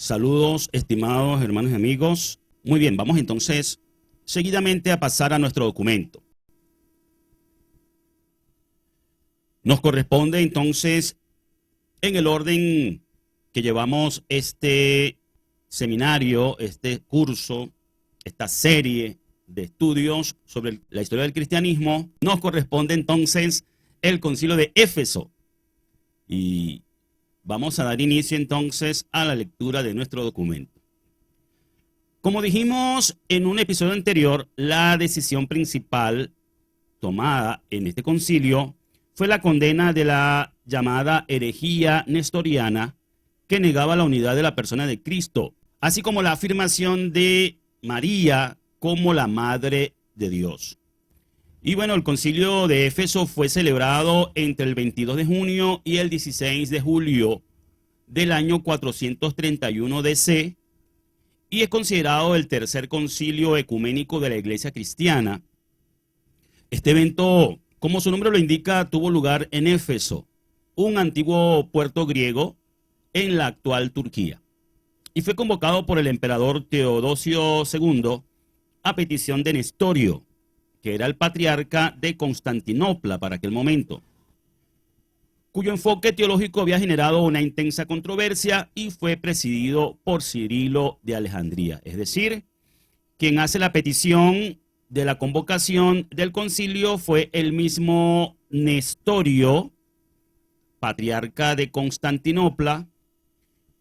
Saludos, estimados hermanos y amigos. Muy bien, vamos entonces seguidamente a pasar a nuestro documento. Nos corresponde entonces, en el orden que llevamos este seminario, este curso, esta serie de estudios sobre la historia del cristianismo, nos corresponde entonces el Concilio de Éfeso. Y vamos a dar inicio entonces a la lectura de nuestro documento. Como dijimos en un episodio anterior, la decisión principal tomada en este concilio fue la condena de la llamada herejía nestoriana, que negaba la unidad de la persona de Cristo, así como la afirmación de María como la Madre de Dios. Y bueno, el concilio de Éfeso fue celebrado entre el 22 de junio y el 16 de julio del año 431 DC y es considerado el tercer concilio ecuménico de la Iglesia cristiana. Este evento, como su nombre lo indica, tuvo lugar en Éfeso, un antiguo puerto griego en la actual Turquía, y fue convocado por el emperador Teodosio II a petición de Nestorio, que era el patriarca de Constantinopla para aquel momento, cuyo enfoque teológico había generado una intensa controversia y fue presidido por Cirilo de Alejandría. Es decir, quien hace la petición de la convocación del concilio fue el mismo Nestorio, patriarca de Constantinopla,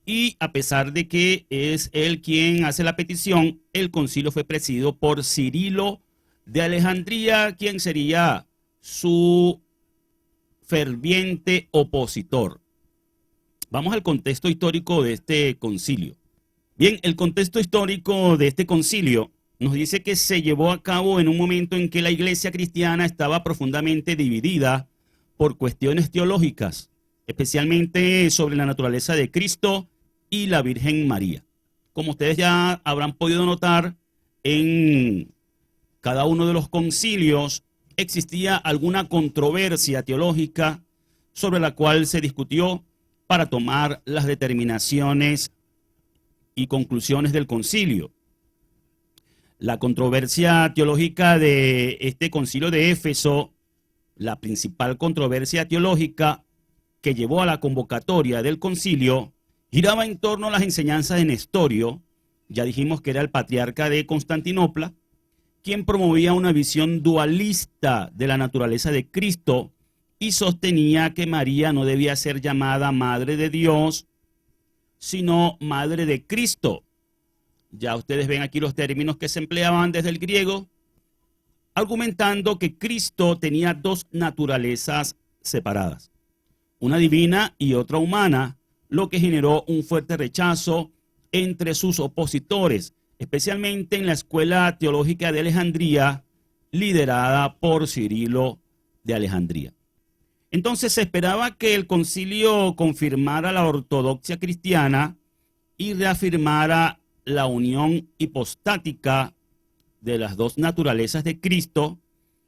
y a pesar de que es él quien hace la petición, el concilio fue presidido por Cirilo de Alejandría, quien sería su ferviente opositor. Vamos al contexto histórico de este concilio. Bien, el contexto histórico de este concilio nos dice que se llevó a cabo en un momento en que la iglesia cristiana estaba profundamente dividida por cuestiones teológicas, especialmente sobre la naturaleza de Cristo y la Virgen María. Como ustedes ya habrán podido notar, en cada uno de los concilios existía alguna controversia teológica sobre la cual se discutió para tomar las determinaciones y conclusiones del concilio. La controversia teológica de este concilio de Éfeso, la principal controversia teológica que llevó a la convocatoria del concilio, giraba en torno a las enseñanzas de Nestorio. Ya dijimos que era el patriarca de Constantinopla, quien promovía una visión dualista de la naturaleza de Cristo y sostenía que María no debía ser llamada Madre de Dios, sino Madre de Cristo. Ya ustedes ven aquí los términos que se empleaban desde el griego, argumentando que Cristo tenía dos naturalezas separadas, una divina y otra humana, lo que generó un fuerte rechazo entre sus opositores, especialmente en la escuela teológica de Alejandría, liderada por Cirilo de Alejandría. Entonces se esperaba que el concilio confirmara la ortodoxia cristiana y reafirmara la unión hipostática de las dos naturalezas de Cristo,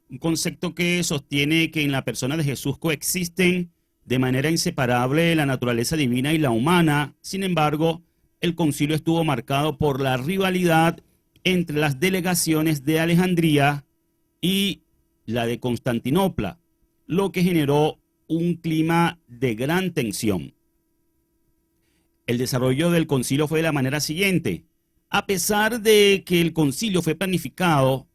un concepto que sostiene que en la persona de Jesús coexisten de manera inseparable la naturaleza divina y la humana. Sin embargo, el concilio estuvo marcado por la rivalidad entre las delegaciones de Alejandría y la de Constantinopla, lo que generó un clima de gran tensión. El desarrollo del concilio fue de la manera siguiente. A pesar de que el concilio fue planificado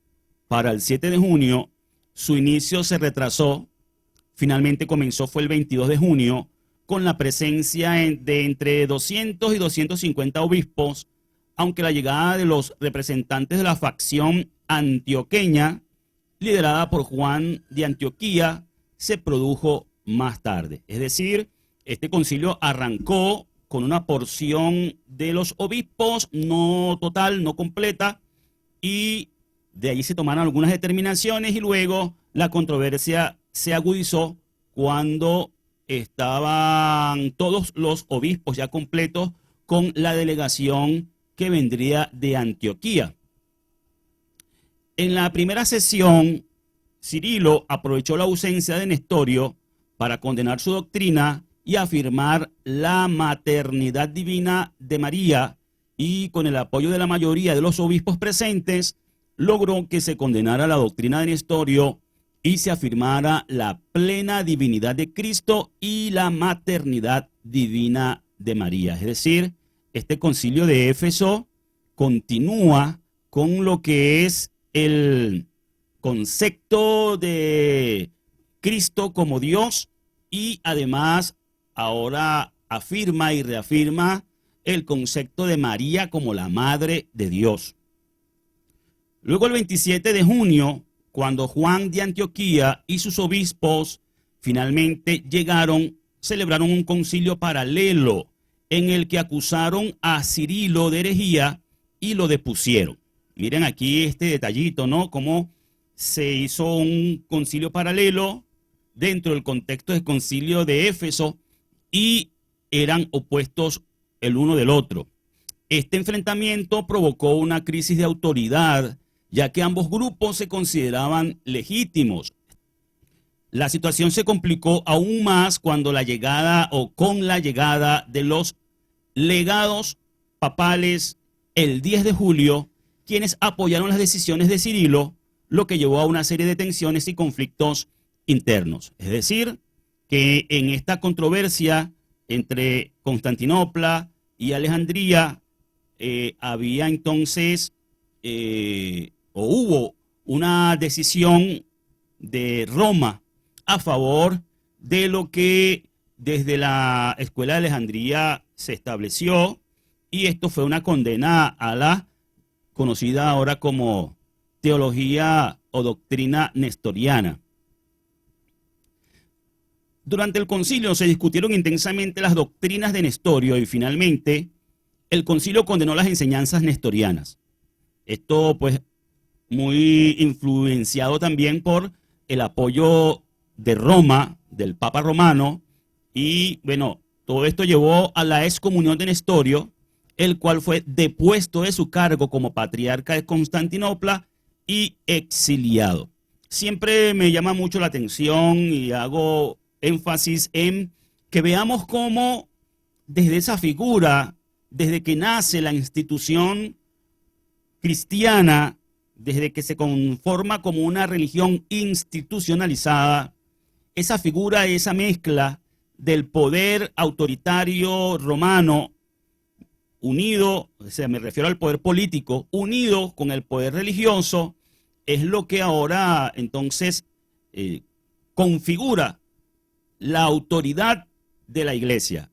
para el 7 de junio, su inicio se retrasó. Finalmente comenzó fue el 22 de junio, con la presencia de entre 200 y 250 obispos, aunque la llegada de los representantes de la facción antioqueña, liderada por Juan de Antioquía, se produjo más tarde. Es decir, este concilio arrancó con una porción de los obispos, no total, no completa, y de ahí se tomaron algunas determinaciones y luego la controversia se agudizó cuando estaban todos los obispos ya completos con la delegación que vendría de Antioquía. En la primera sesión, Cirilo aprovechó la ausencia de Nestorio para condenar su doctrina y afirmar la maternidad divina de María, y con el apoyo de la mayoría de los obispos presentes, logró que se condenara la doctrina de Nestorio y se afirmara la plena divinidad de Cristo y la maternidad divina de María. Es decir, este concilio de Éfeso continúa con lo que es el concepto de Cristo como Dios, y además ahora afirma y reafirma el concepto de María como la Madre de Dios. Luego, el 27 de junio, cuando Juan de Antioquía y sus obispos finalmente llegaron, celebraron un concilio paralelo en el que acusaron a Cirilo de herejía y lo depusieron. Miren aquí este detallito, ¿no? Cómo se hizo un concilio paralelo dentro del contexto del concilio de Éfeso y eran opuestos el uno del otro. Este enfrentamiento provocó una crisis de autoridad, ya que ambos grupos se consideraban legítimos. La situación se complicó aún más cuando con la llegada de los legados papales el 10 de julio, quienes apoyaron las decisiones de Cirilo, lo que llevó a una serie de tensiones y conflictos internos. Es decir, que en esta controversia entre Constantinopla y Alejandría había entonces o hubo una decisión de Roma a favor de lo que desde la escuela de Alejandría se estableció, y esto fue una condena a la conocida ahora como teología o doctrina nestoriana. Durante el concilio se discutieron intensamente las doctrinas de Nestorio y finalmente el concilio condenó las enseñanzas nestorianas. Esto pues muy influenciado también por el apoyo de Roma, del Papa Romano, y bueno, todo esto llevó a la excomunión de Nestorio, el cual fue depuesto de su cargo como patriarca de Constantinopla y exiliado. Siempre me llama mucho la atención y hago énfasis en que veamos cómo desde esa figura, desde que nace la institución cristiana, desde que se conforma como una religión institucionalizada, esa figura, esa mezcla del poder autoritario romano unido, o sea, me refiero al poder político, unido con el poder religioso, es lo que ahora entonces configura la autoridad de la iglesia.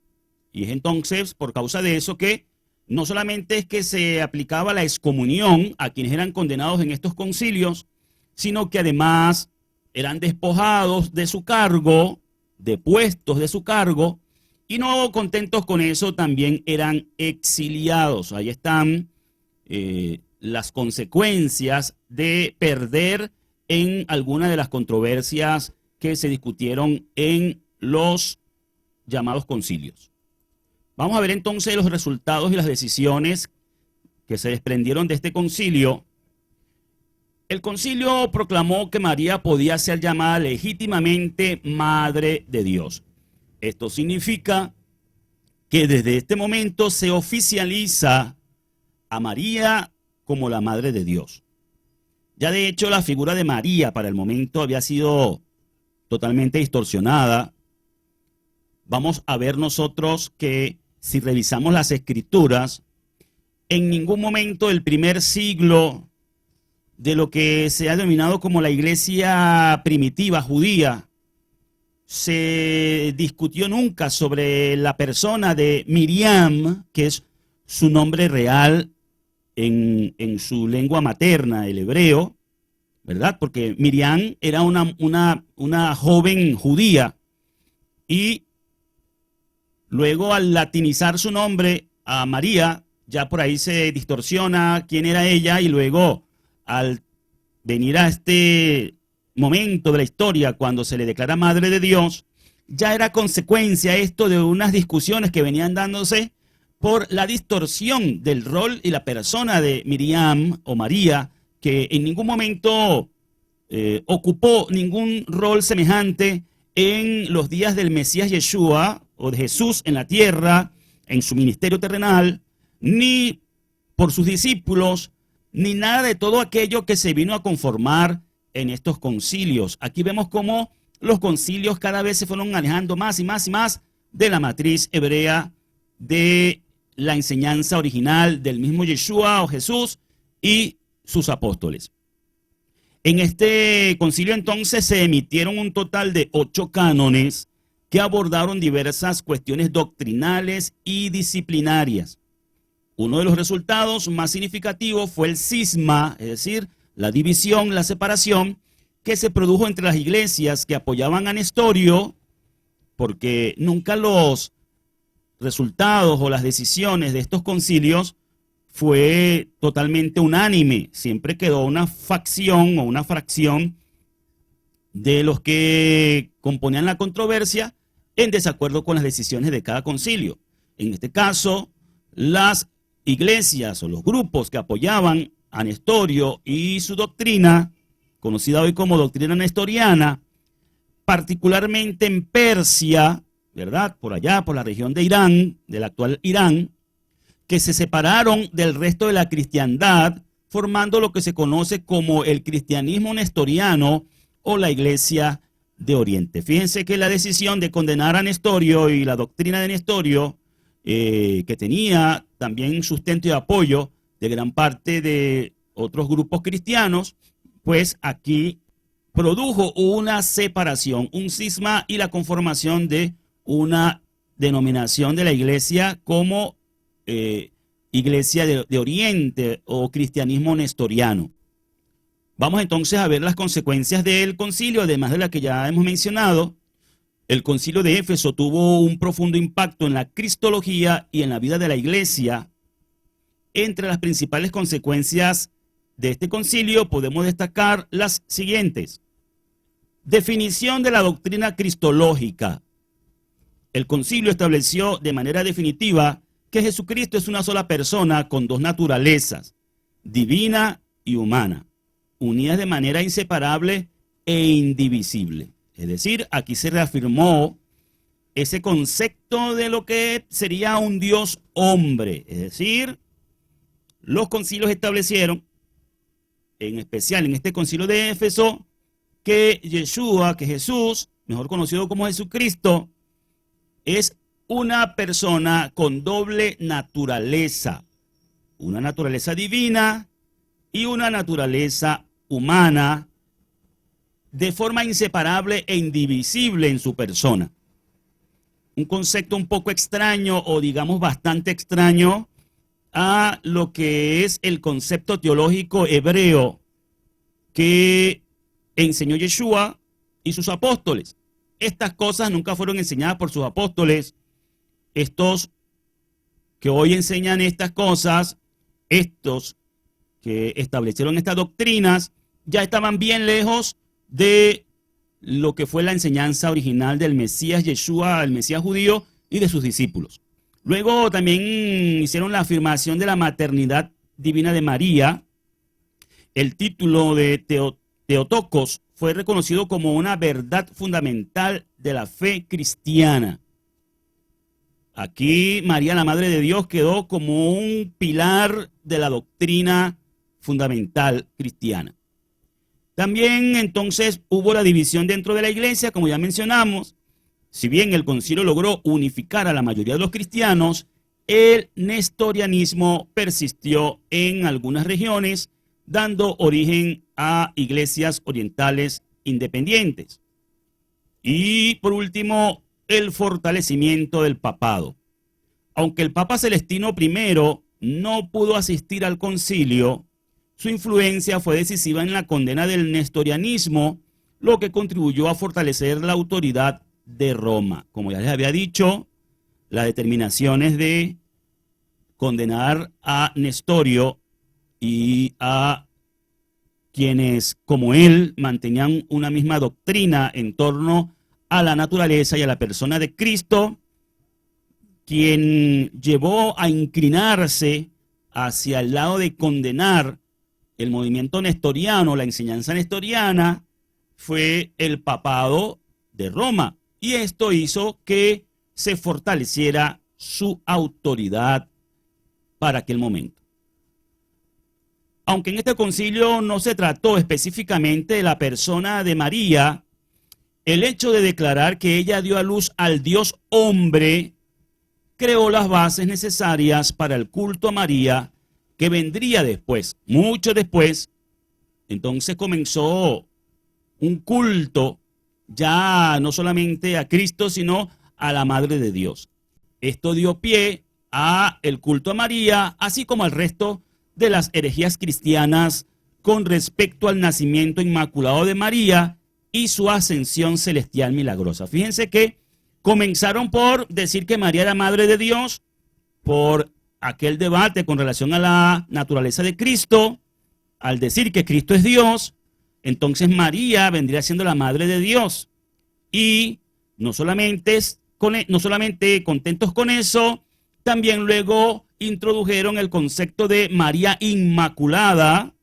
Y es entonces por causa de eso que no solamente es que se aplicaba la excomunión a quienes eran condenados en estos concilios, sino que además eran despojados de su cargo, depuestos de su cargo, y no contentos con eso, también eran exiliados. Ahí están las consecuencias de perder en alguna de las controversias que se discutieron en los llamados concilios. Vamos a ver entonces los resultados y las decisiones que se desprendieron de este concilio. El concilio proclamó que María podía ser llamada legítimamente Madre de Dios. Esto significa que desde este momento se oficializa a María como la Madre de Dios. Ya de hecho la figura de María para el momento había sido totalmente distorsionada. Vamos a ver nosotros que si revisamos las escrituras, en ningún momento del primer siglo de lo que se ha denominado como la iglesia primitiva judía, se discutió nunca sobre la persona de Miriam, que es su nombre real en su lengua materna, el hebreo, ¿verdad? Porque Miriam era una joven judía, y luego al latinizar su nombre a María, ya por ahí se distorsiona quién era ella, y luego al venir a este momento de la historia, cuando se le declara Madre de Dios, ya era consecuencia esto de unas discusiones que venían dándose por la distorsión del rol y la persona de Miriam o María, que en ningún momento ocupó ningún rol semejante en los días del Mesías Yeshua, o de Jesús en la tierra, en su ministerio terrenal, ni por sus discípulos, ni nada de todo aquello que se vino a conformar en estos concilios. Aquí vemos cómo los concilios cada vez se fueron alejando más y más y más de la matriz hebrea, de la enseñanza original del mismo Yeshua o Jesús y sus apóstoles. En este concilio entonces se emitieron un total de 8 cánones que abordaron diversas cuestiones doctrinales y disciplinarias. Uno de los resultados más significativos fue el cisma, es decir, la división, la separación que se produjo entre las iglesias que apoyaban a Nestorio, porque nunca los resultados o las decisiones de estos concilios fue totalmente unánime. Siempre quedó una facción o una fracción de los que componían la controversia en desacuerdo con las decisiones de cada concilio. En este caso, las iglesias o los grupos que apoyaban a Nestorio y su doctrina, conocida hoy como doctrina nestoriana, particularmente en Persia, ¿verdad? Por allá, por la región de Irán, del actual Irán, que se separaron del resto de la cristiandad, formando lo que se conoce como el cristianismo nestoriano o la Iglesia de Oriente. Fíjense que la decisión de condenar a Nestorio y la doctrina de Nestorio, que tenía también sustento y apoyo de gran parte de otros grupos cristianos, pues aquí produjo una separación, un cisma y la conformación de una denominación de la iglesia como Iglesia de Oriente o cristianismo nestoriano. Vamos entonces a ver las consecuencias del concilio, además de la que ya hemos mencionado. El concilio de Éfeso tuvo un profundo impacto en la cristología y en la vida de la iglesia. Entre las principales consecuencias de este concilio podemos destacar las siguientes. Definición de la doctrina cristológica. El concilio estableció de manera definitiva que Jesucristo es una sola persona con 2 naturalezas, divina y humana, unidas de manera inseparable e indivisible. Es decir, aquí se reafirmó ese concepto de lo que sería un Dios hombre. Es decir, los concilios establecieron, en especial en este concilio de Éfeso, que Yeshua, que Jesús, mejor conocido como Jesucristo, es una persona con doble naturaleza, una naturaleza divina y una naturaleza humana, de forma inseparable e indivisible en su persona. Un concepto un poco extraño, o digamos bastante extraño, a lo que es el concepto teológico hebreo que enseñó Yeshua y sus apóstoles. Estas cosas nunca fueron enseñadas por sus apóstoles. Estos que hoy enseñan estas cosas, estos que establecieron estas doctrinas, ya estaban bien lejos de lo que fue la enseñanza original del Mesías Yeshua, el Mesías judío y de sus discípulos. Luego también hicieron la afirmación de la maternidad divina de María. El título de Teotokos fue reconocido como una verdad fundamental de la fe cristiana. Aquí María, la Madre de Dios, quedó como un pilar de la doctrina fundamental cristiana. También entonces hubo la división dentro de la iglesia, como ya mencionamos. Si bien el concilio logró unificar a la mayoría de los cristianos, el nestorianismo persistió en algunas regiones, dando origen a iglesias orientales independientes. Y por último, el fortalecimiento del papado. Aunque el Papa Celestino I no pudo asistir al concilio, su influencia fue decisiva en la condena del nestorianismo, lo que contribuyó a fortalecer la autoridad de Roma. Como ya les había dicho, las determinaciones de condenar a Nestorio y a quienes, como él, mantenían una misma doctrina en torno a la naturaleza y a la persona de Cristo, quien llevó a inclinarse hacia el lado de condenar el movimiento nestoriano, la enseñanza nestoriana, fue el papado de Roma. Y esto hizo que se fortaleciera su autoridad para aquel momento. Aunque en este concilio no se trató específicamente de la persona de María, el hecho de declarar que ella dio a luz al Dios hombre creó las bases necesarias para el culto a María que vendría después, mucho después. Entonces comenzó un culto ya no solamente a Cristo, sino a la Madre de Dios. Esto dio pie a el culto a María, así como al resto de las herejías cristianas con respecto al nacimiento inmaculado de María y su ascensión celestial milagrosa. Fíjense que comenzaron por decir que María era Madre de Dios, por aquel debate con relación a la naturaleza de Cristo, al decir que Cristo es Dios, entonces María vendría siendo la Madre de Dios. Y no solamente contentos con eso, también luego introdujeron el concepto de María Inmaculada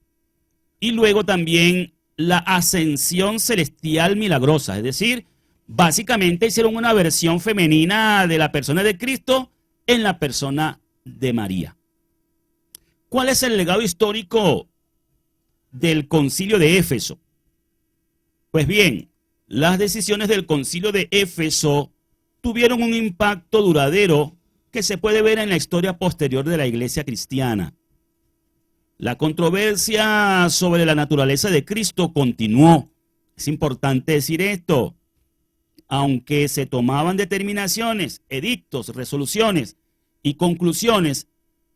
y luego también la ascensión celestial milagrosa. Es decir, básicamente hicieron una versión femenina de la persona de Cristo en la persona de María. ¿Cuál es el legado histórico del Concilio de Éfeso? Pues bien, las decisiones del Concilio de Éfeso tuvieron un impacto duradero que se puede ver en la historia posterior de la Iglesia cristiana. La controversia sobre la naturaleza de Cristo continuó. Es importante decir esto. Aunque se tomaban determinaciones, edictos, resoluciones y conclusiones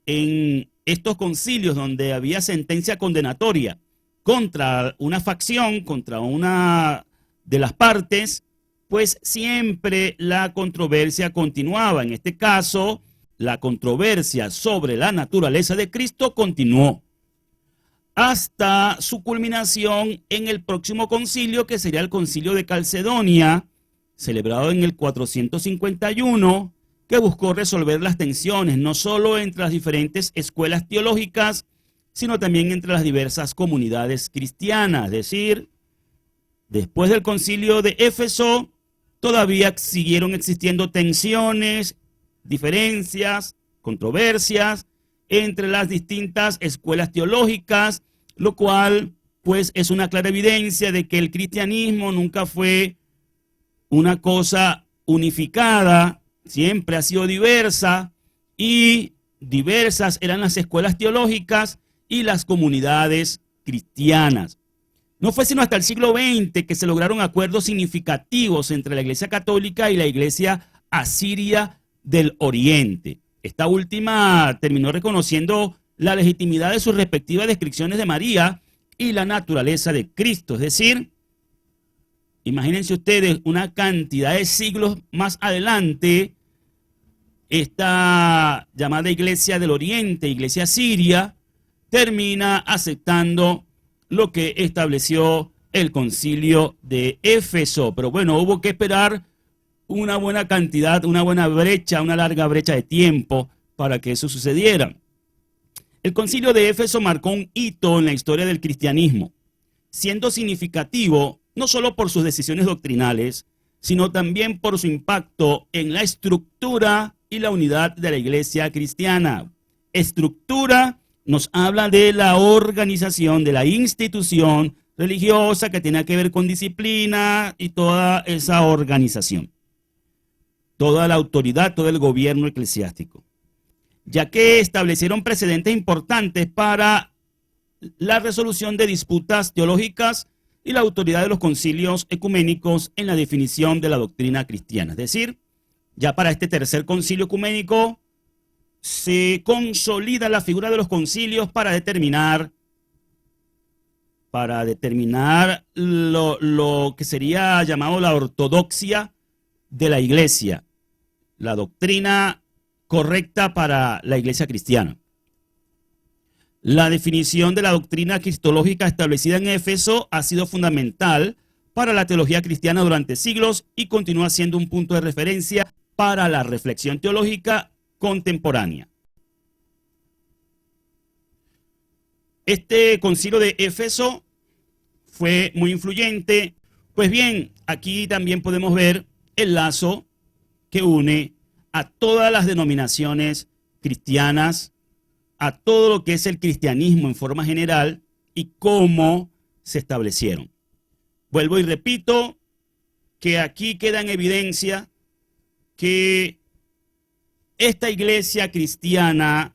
en estos concilios donde había sentencia condenatoria contra una facción, contra una de las partes, pues siempre la controversia continuaba. En este caso, la controversia sobre la naturaleza de Cristo continuó hasta su culminación en el próximo concilio, que sería el Concilio de Calcedonia, celebrado en el 451, que buscó resolver las tensiones no solo entre las diferentes escuelas teológicas, sino también entre las diversas comunidades cristianas. Es decir, después del Concilio de Éfeso, todavía siguieron existiendo tensiones, diferencias, controversias entre las distintas escuelas teológicas, lo cual pues es una clara evidencia de que el cristianismo nunca fue una cosa unificada, siempre ha sido diversa, y diversas eran las escuelas teológicas y las comunidades cristianas. No fue sino hasta el siglo XX que se lograron acuerdos significativos entre la Iglesia Católica y la Iglesia Asiria del Oriente. Esta última terminó reconociendo la legitimidad de sus respectivas descripciones de María y la naturaleza de Cristo. Es decir, imagínense ustedes, una cantidad de siglos más adelante, esta llamada Iglesia del Oriente, Iglesia Siria, termina aceptando lo que estableció el Concilio de Éfeso. Pero bueno, hubo que esperar una buena cantidad, una buena brecha, una larga brecha de tiempo para que eso sucediera. El Concilio de Éfeso marcó un hito en la historia del cristianismo, siendo significativo no solo por sus decisiones doctrinales, sino también por su impacto en la estructura y la unidad de la iglesia cristiana. Estructura nos habla de la organización, de la institución religiosa que tiene que ver con disciplina y toda esa organización. Toda la autoridad, todo el gobierno eclesiástico, ya que establecieron precedentes importantes para la resolución de disputas teológicas y la autoridad de los concilios ecuménicos en la definición de la doctrina cristiana. Es decir, ya para este tercer concilio ecuménico se consolida la figura de los concilios para determinar lo que sería llamado la ortodoxia de la iglesia, la doctrina correcta para la iglesia cristiana. La definición de la doctrina cristológica establecida en Éfeso ha sido fundamental para la teología cristiana durante siglos y continúa siendo un punto de referencia para la reflexión teológica contemporánea. Este concilio de Éfeso fue muy influyente. Pues bien, aquí también podemos ver el lazo que une a todas las denominaciones cristianas, a todo lo que es el cristianismo en forma general y cómo se establecieron. Vuelvo y repito que aquí queda en evidencia que esta iglesia cristiana,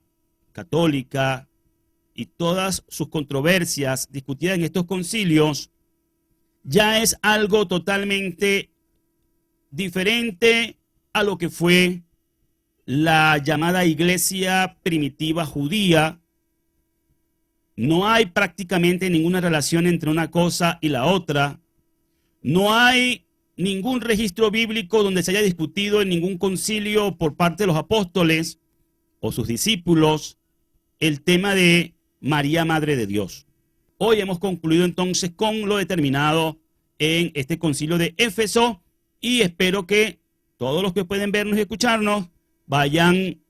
católica, y todas sus controversias discutidas en estos concilios, ya es algo totalmente diferente a lo que fue la llamada iglesia primitiva judía. No hay prácticamente ninguna relación entre una cosa y la otra. No hay ningún registro bíblico donde se haya discutido en ningún concilio por parte de los apóstoles o sus discípulos el tema de María, Madre de Dios. Hoy hemos concluido entonces con lo determinado en este concilio de Éfeso y espero que todos los que pueden vernos y escucharnos vayan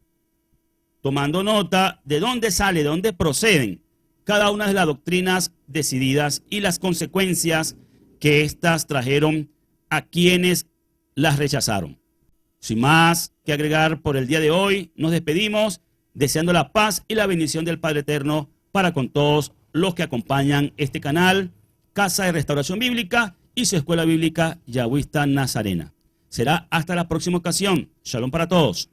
tomando nota de dónde sale, de dónde proceden cada una de las doctrinas decididas y las consecuencias que éstas trajeron a quienes las rechazaron. Sin más que agregar por el día de hoy, nos despedimos deseando la paz y la bendición del Padre Eterno para con todos los que acompañan este canal, Casa de Restauración Bíblica y su Escuela Bíblica Yahwista Nazarena. Será hasta la próxima ocasión. Shalom para todos.